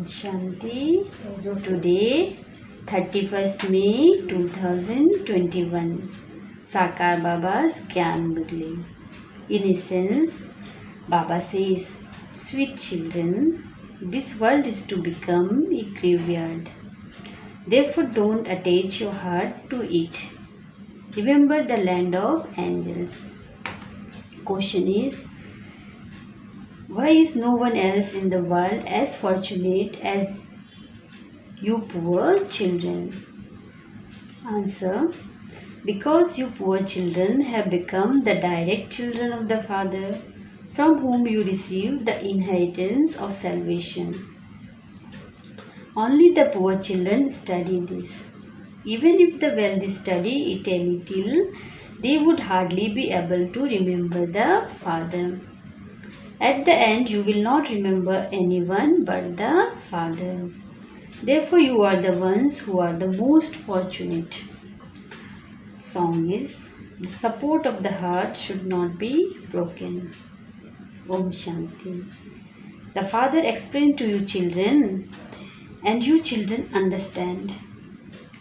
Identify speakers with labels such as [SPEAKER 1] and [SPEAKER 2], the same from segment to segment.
[SPEAKER 1] Shanti. Today, 31st May 2021, Sakar Baba's Gyan Murli. In essence, Baba says, sweet children, this world is to become a graveyard. Therefore, don't attach your heart to it. Remember the land of angels. Question is, why is no one else in the world as fortunate as you poor children? Answer: because you poor children have become the direct children of the Father, from whom you receive the inheritance of salvation. Only the poor children study this. Even if the wealthy study it a little, they would hardly be able to remember the Father. At the end, you will not remember anyone but the Father. Therefore, you are the ones who are the most fortunate. Song is, the support of the heart should not be broken. Om Shanti. The Father explained to you children, and you children understand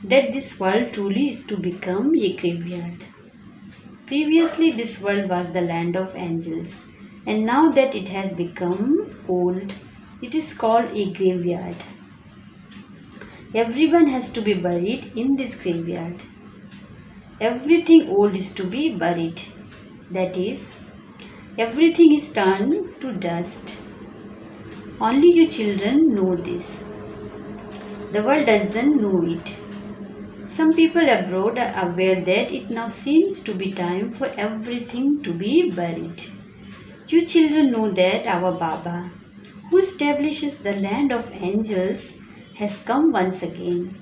[SPEAKER 1] that this world truly is to become a graveyard. Previously, this world was the land of angels. And now that it has become old, it is called a graveyard. Everyone has to be buried in this graveyard. Everything old is to be buried. That is, everything is turned to dust. Only you children know this. The world doesn't know it. Some people abroad are aware that it now seems to be time for everything to be buried. You children know that our Baba, who establishes the land of angels, has come once again.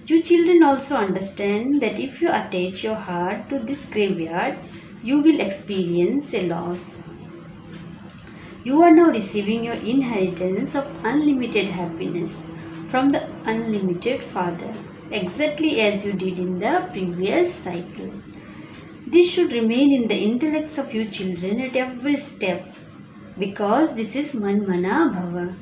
[SPEAKER 1] You children also understand that if you attach your heart to this graveyard, you will experience a loss. You are now receiving your inheritance of unlimited happiness from the unlimited Father, exactly as you did in the previous cycle. This should remain in the intellects of you children at every step, because this is Manmana Bhava.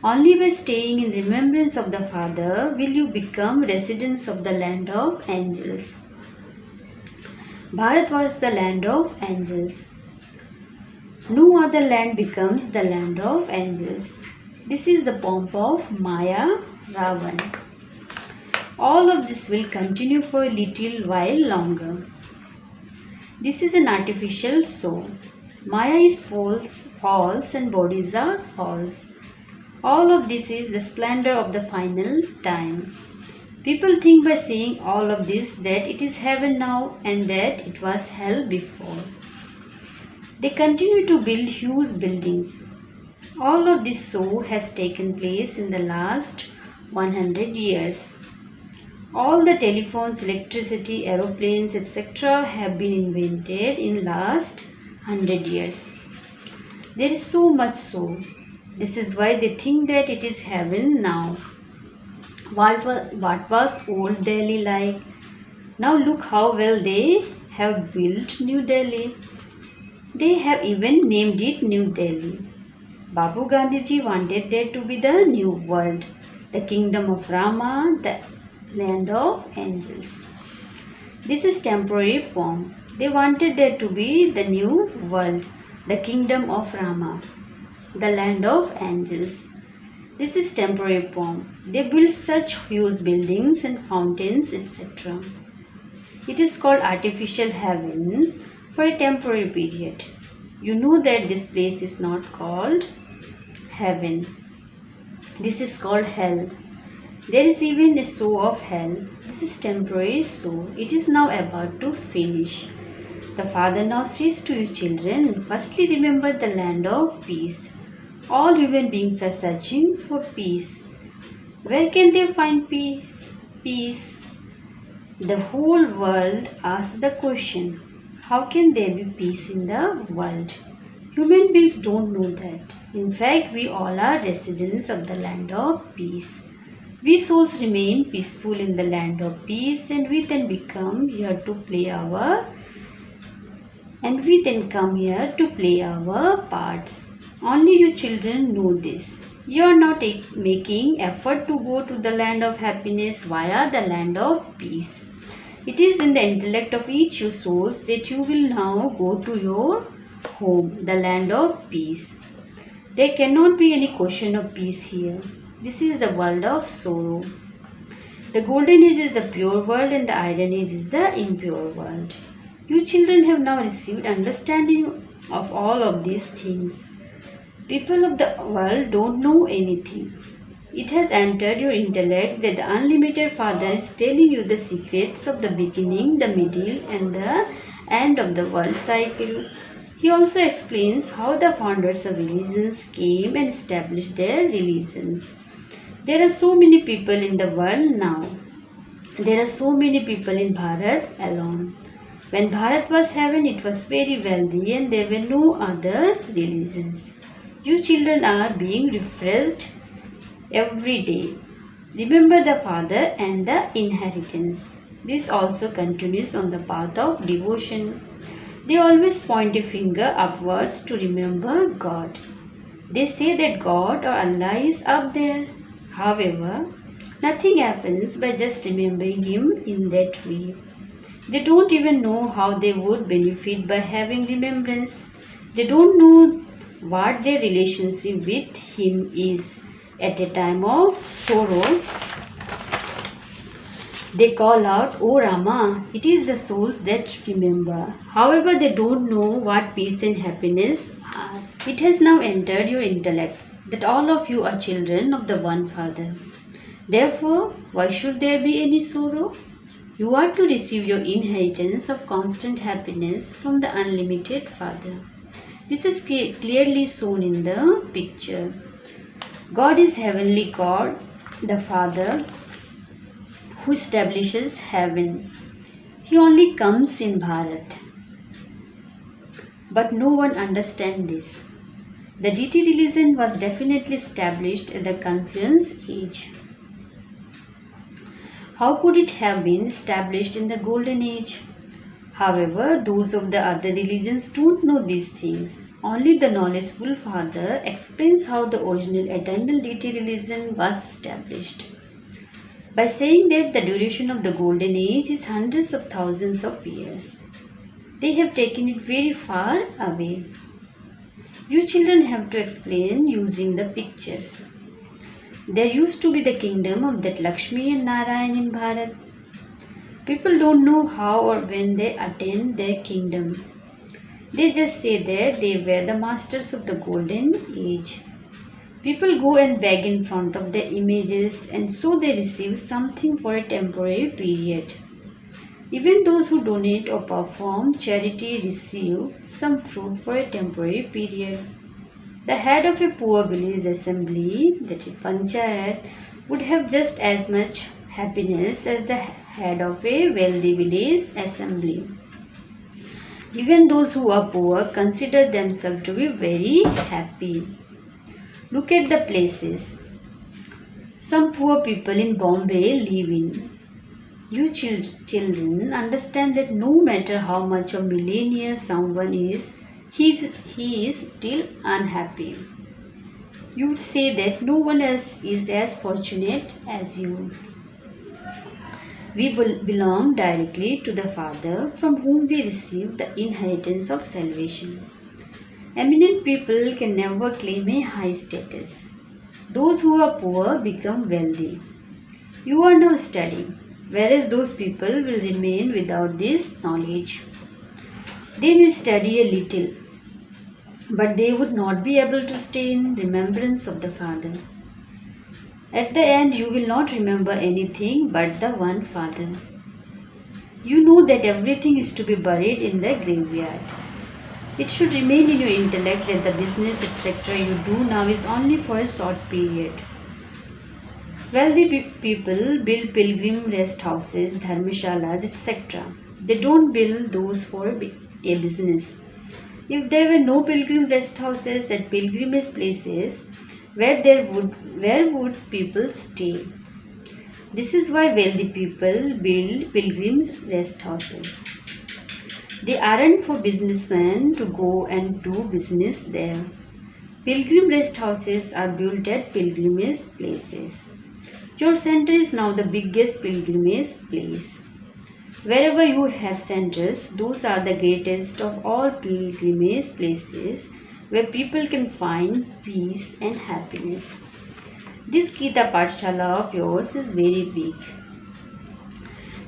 [SPEAKER 1] Only by staying in remembrance of the Father will you become residents of the land of angels. Bharat was the land of angels. No other land becomes the land of angels. This is the pomp of Maya Ravan. All of this will continue for a little while longer. This is an artificial soul. Maya is false and bodies are false. All of this is the splendor of the final time. People think by saying all of this that it is heaven now and that it was hell before. They continue to build huge buildings. All of this so has taken place in the last 100 years. All the telephones, electricity, aeroplanes, etc. have been invented in last 100 years. There is so much so. This is why they think that it is heaven now. What was old Delhi like? Now look how well they have built New Delhi. They have even named it New Delhi. Babu Gandhiji wanted there to be the new world, the kingdom of Rama, the land of angels. This is temporary form. They wanted there to be the new world, the kingdom of Rama, the land of angels. This is temporary form. They built such huge buildings and fountains, etc. It is called artificial heaven for a temporary period. You know that this place is not called heaven. This is called hell. There is even a show of hell. This is temporary show. It is now about to finish. The Father now says to you children, firstly remember the land of peace. All human beings are searching for peace. Where can they find peace? The whole world asks the question, how can there be peace in the world? Human beings don't know that. In fact, we all are residents of the land of peace. We souls remain peaceful in the land of peace, and we then come here to play our parts. Only you children know this. You are not making effort to go to the land of happiness via the land of peace. It is in the intellect of each you souls that you will now go to your home, the land of peace. There cannot be any question of peace here. This is the world of sorrow. The golden age is the pure world and the iron age is the impure world. You children have now received understanding of all of these things. People of the world don't know anything. It has entered your intellect that the unlimited Father is telling you the secrets of the beginning, the middle, and the end of the world cycle. He also explains how the founders of religions came and established their religions. There are so many people in the world now. There are so many people in Bharat alone. When Bharat was heaven, it was very wealthy and there were no other religions. You children are being refreshed every day. Remember the Father and the inheritance. This also continues on the path of devotion. They always point a finger upwards to remember God. They say that God or Allah is up there. However, nothing happens by just remembering Him in that way. They don't even know how they would benefit by having remembrance. They don't know what their relationship with Him is. At a time of sorrow, they call out, "O Rama." It is the souls that remember. However, they don't know what peace and happiness are. It has now entered your intellects that all of you are children of the one Father. Therefore, why should there be any sorrow? You are to receive your inheritance of constant happiness from the unlimited Father. This is clearly shown in the picture. God is heavenly God, the Father, who establishes heaven. He only comes in Bharat. But no one understands this. The deity religion was definitely established at the Confluence Age. How could it have been established in the Golden Age? However, those of the other religions don't know these things. Only the knowledgeful Father explains how the original eternal deity religion was established. By saying that the duration of the Golden Age is hundreds of thousands of years. They have taken it very far away. You children have to explain using the pictures. There used to be the kingdom of that Lakshmi and Narayan in Bharat. People don't know how or when they attained their kingdom. They just say that they were the masters of the Golden Age. People go and beg in front of their images and so they receive something for a temporary period. Even those who donate or perform charity receive some fruit for a temporary period. The head of a poor village assembly, that is Panchayat, would have just as much happiness as the head of a wealthy village assembly. Even those who are poor consider themselves to be very happy. Look at the places some poor people in Bombay live in. You children understand that no matter how much of millionaire someone is, he is still unhappy. You would say that no one else is as fortunate as you. We belong directly to the Father from whom we receive the inheritance of salvation. Eminent people can never claim a high status. Those who are poor become wealthy. You are now studying, whereas those people will remain without this knowledge. They may study a little, but they would not be able to stay in remembrance of the Father. At the end, you will not remember anything but the one Father. You know that everything is to be buried in the graveyard. It should remain in your intellect that the business, etc. you do now is only for a short period. Wealthy people build pilgrim rest houses, dharmashalas, etc. They don't build those for a business. If there were no pilgrim rest houses at pilgrimage places, where would people stay? This is why wealthy people build pilgrims rest houses. They aren't for businessmen to go and do business there. Pilgrim rest houses are built at pilgrimage places. Your center is now the biggest pilgrimage place. Wherever you have centers, those are the greatest of all pilgrimage places where people can find peace and happiness. This Gita Pathshala of yours is very big.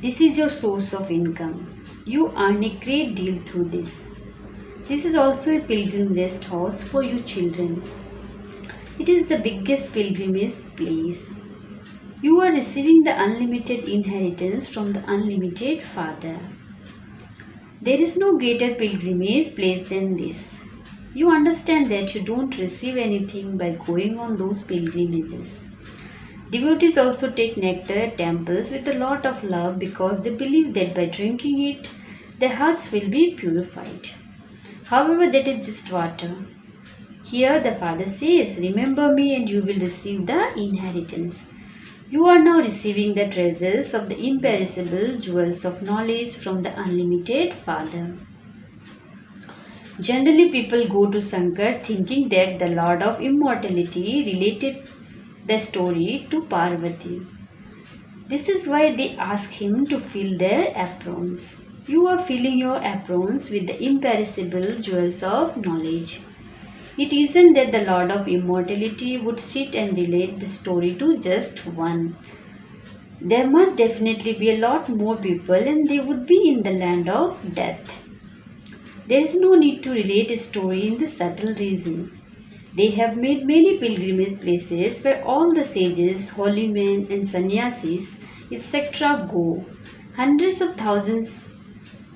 [SPEAKER 1] This is your source of income. You earn a great deal through this. This is also a pilgrim rest house for you children. It is the biggest pilgrimage place. You are receiving the unlimited inheritance from the unlimited Father. There is no greater pilgrimage place than this. You understand that you don't receive anything by going on those pilgrimages. Devotees also take nectar at temples with a lot of love because they believe that by drinking it, their hearts will be purified. However, that is just water. Here the Father says, remember me and you will receive the inheritance. You are now receiving the treasures of the imperishable jewels of knowledge from the unlimited Father. Generally, people go to Shankar thinking that the Lord of Immortality related the story to Parvati. This is why they ask him to fill their aprons. You are filling your aprons with the imperishable jewels of knowledge. It isn't that the Lord of Immortality would sit and relate the story to just one. There must definitely be a lot more people and they would be in the land of death. There is no need to relate a story in the subtle reason. They have made many pilgrimage places where all the sages, holy men and sannyasis, etc. go. Hundreds of thousands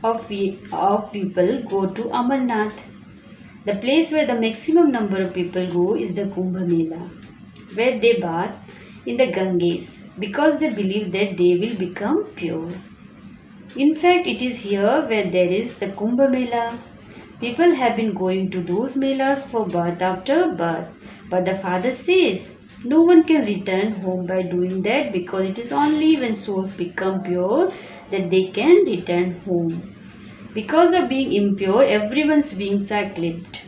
[SPEAKER 1] of people go to Amarnath. The place where the maximum number of people go is the Kumbh Mela, where they bath in the Ganges because they believe that they will become pure. In fact, it is here where there is the Kumbh Mela. People have been going to those melas for birth after birth. But the Father says, no one can return home by doing that because it is only when souls become pure that they can return home. Because of being impure, everyone's wings are clipped.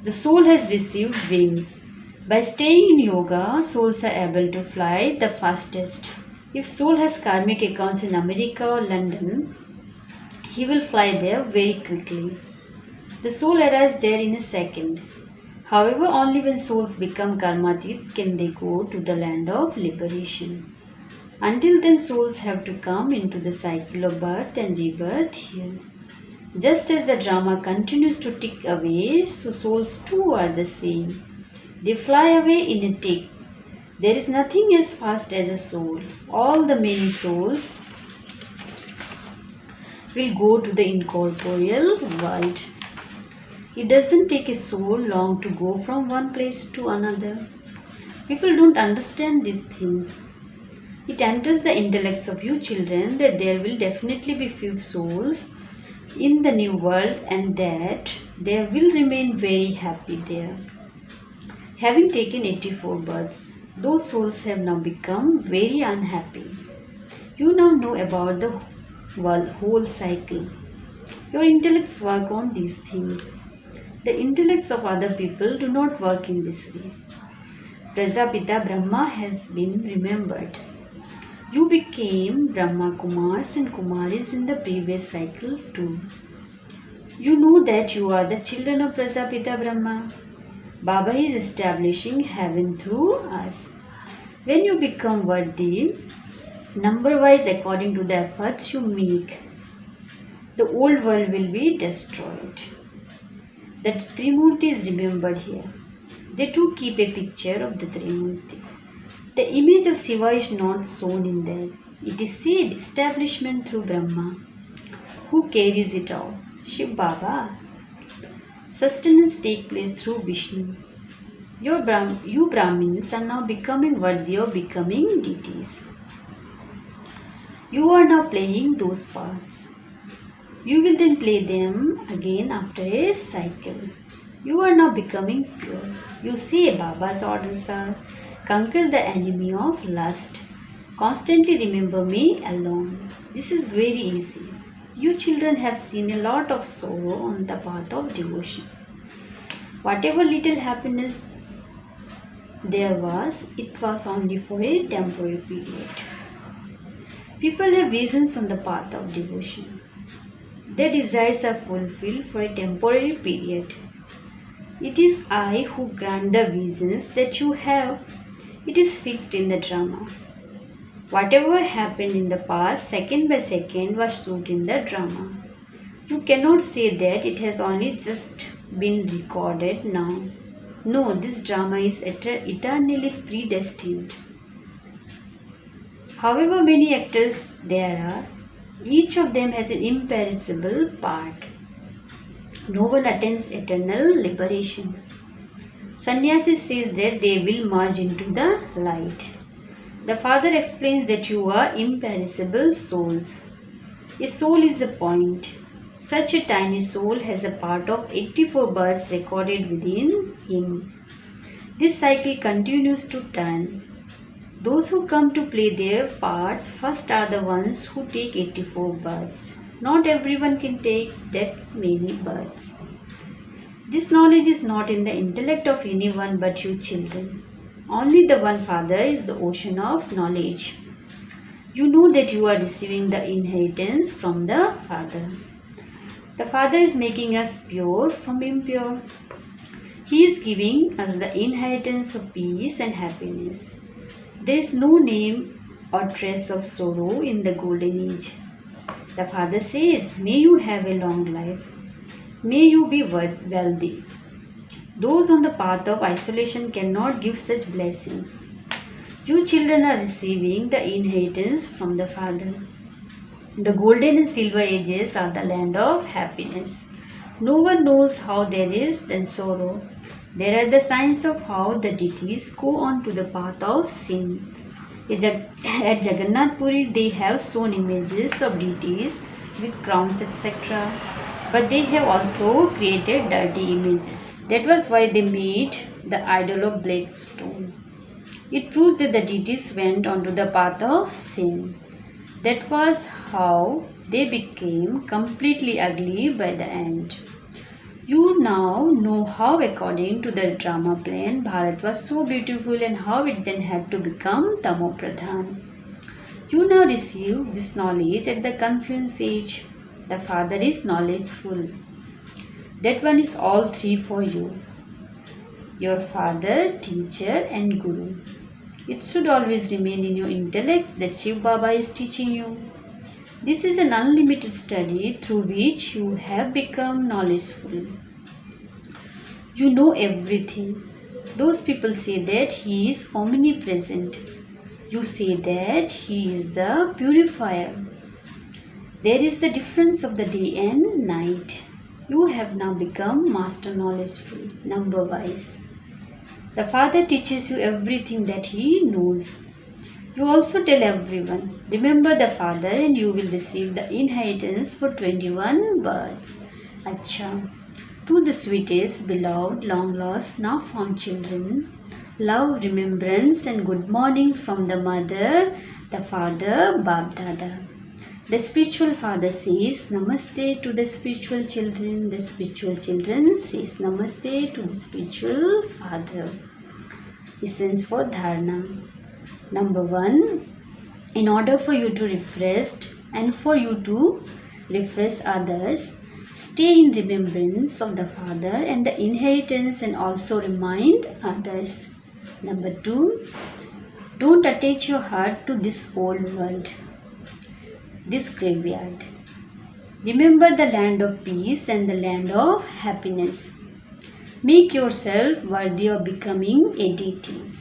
[SPEAKER 1] The soul has received wings. By staying in yoga, souls are able to fly the fastest. If soul has karmic accounts in America or London, he will fly there very quickly. The soul arrives there in a second. However, only when souls become karmatit can they go to the land of liberation. Until then, souls have to come into the cycle of birth and rebirth here. Just as the drama continues to tick away, so souls too are the same. They fly away in a tick. There is nothing as fast as a soul. All the many souls will go to the incorporeal world. It doesn't take a soul long to go from one place to another. People don't understand these things. It enters the intellects of you children that there will definitely be few souls in the new world and that they will remain very happy there. Having taken 84 births, those souls have now become very unhappy. You now know about the whole cycle. Your intellects work on these things. The intellects of other people do not work in this way. Prajapita Brahma has been remembered. You became Brahma Kumars and Kumaris in the previous cycle too. You know that you are the children of Prajapita Brahma. Baba is establishing heaven through us. When you become worthy, number-wise according to the efforts you make, the old world will be destroyed. The Trimurti is remembered here. They too keep a picture of the Trimurti. The image of Shiva is not shown in there. It is said establishment through Brahma. Who carries it out? Shiv Baba. Sustenance takes place through Vishnu. You Brahmins are now becoming worthy of becoming deities. You are now playing those parts. You will then play them again after a cycle. You are now becoming pure. You say Baba's orders are conquer the enemy of lust. Constantly remember me alone. This is very easy. You children have seen a lot of sorrow on the path of devotion. Whatever little happiness it was only for a temporary period. People have visions on the path of devotion. Their desires are fulfilled for a temporary period. It is I who grant the visions that you have. It is fixed in the drama. Whatever happened in the past, second by second, was shoot in the drama. You cannot say that it has only just been recorded now. No, this drama is eternally predestined. However many actors there are, each of them has an imperishable part. No one attains eternal liberation. Sannyasi says that they will merge into the light. The Father explains that you are imperishable souls. A soul is a point. Such a tiny soul has a part of 84 births recorded within him. This cycle continues to turn. Those who come to play their parts first are the ones who take 84 births. Not everyone can take that many births. This knowledge is not in the intellect of anyone but you children. Only the one Father is the ocean of knowledge. You know that you are receiving the inheritance from the Father. The Father is making us pure from impure. He is giving us the inheritance of peace and happiness. There is no name or trace of sorrow in the golden age. The Father says, may you have a long life. May you be wealthy. Those on the path of isolation cannot give such blessings. You children are receiving the inheritance from the Father. The golden and silver ages are the land of happiness. No one knows how there is then sorrow. There are the signs of how the deities go on to the path of sin. At Jagannath Puri, they have shown images of deities with crowns, etc. But they have also created dirty images. That was why they made the idol of black stone. It proves that the deities went onto the path of sin. That was how they became completely ugly by the end. You now know how, according to the drama plan, Bharat was so beautiful and how it then had to become Tamo Pradhan. You now receive this knowledge at the confluence age. The Father is knowledgeful. That one is all three for you. Your Father, Teacher and Guru. It should always remain in your intellect that Shiv Baba is teaching you. This is an unlimited study through which you have become knowledgeful. You know everything. Those people say that He is omnipresent. You say that He is the purifier. There is the difference of the day and night. You have now become master knowledgeful, number wise. The Father teaches you everything that He knows. You also tell everyone, remember the Father and you will receive the inheritance for 21 births. Acha. To the sweetest, beloved, long lost, now found children, love, remembrance and good morning from the Mother, the Father, Bab Dada. The spiritual father says Namaste to the spiritual children. The spiritual children says Namaste to the spiritual father. Essence for Dharana. Number 1. In order for you to refresh and for you to refresh others, stay in remembrance of the Father and the inheritance and also remind others. Number 2. Don't attach your heart to this old world, this graveyard. Remember the land of peace and the land of happiness. Make yourself worthy of becoming a deity.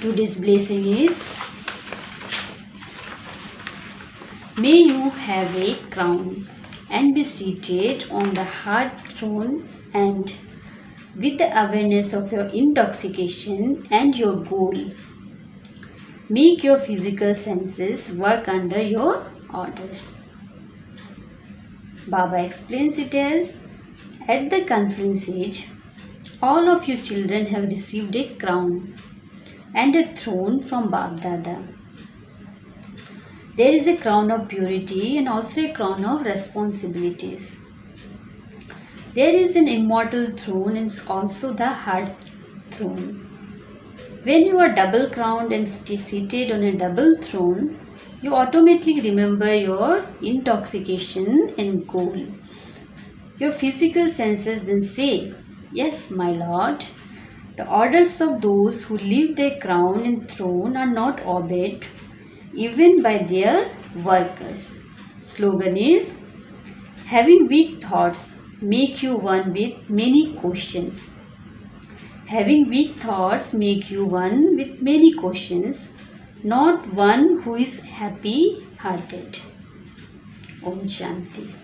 [SPEAKER 1] Today's blessing is, may you have a crown and be seated on the heart throne, and with the awareness of your intoxication and your goal, make your physical senses work under your orders. Baba explains it as, at the confluence age, all of you children have received a crown and a throne from Bab Dada. There is a crown of purity and also a crown of responsibilities. There is an immortal throne and also the heart throne. When you are double crowned and seated on a double throne, you automatically remember your intoxication and goal. Your physical senses then say, "Yes, my lord." The orders of those who leave their crown and throne are not obeyed even by their workers. Slogan is, having weak thoughts make you one with many questions. Having weak thoughts make you one with many questions, not one who is happy hearted. Om Shanti.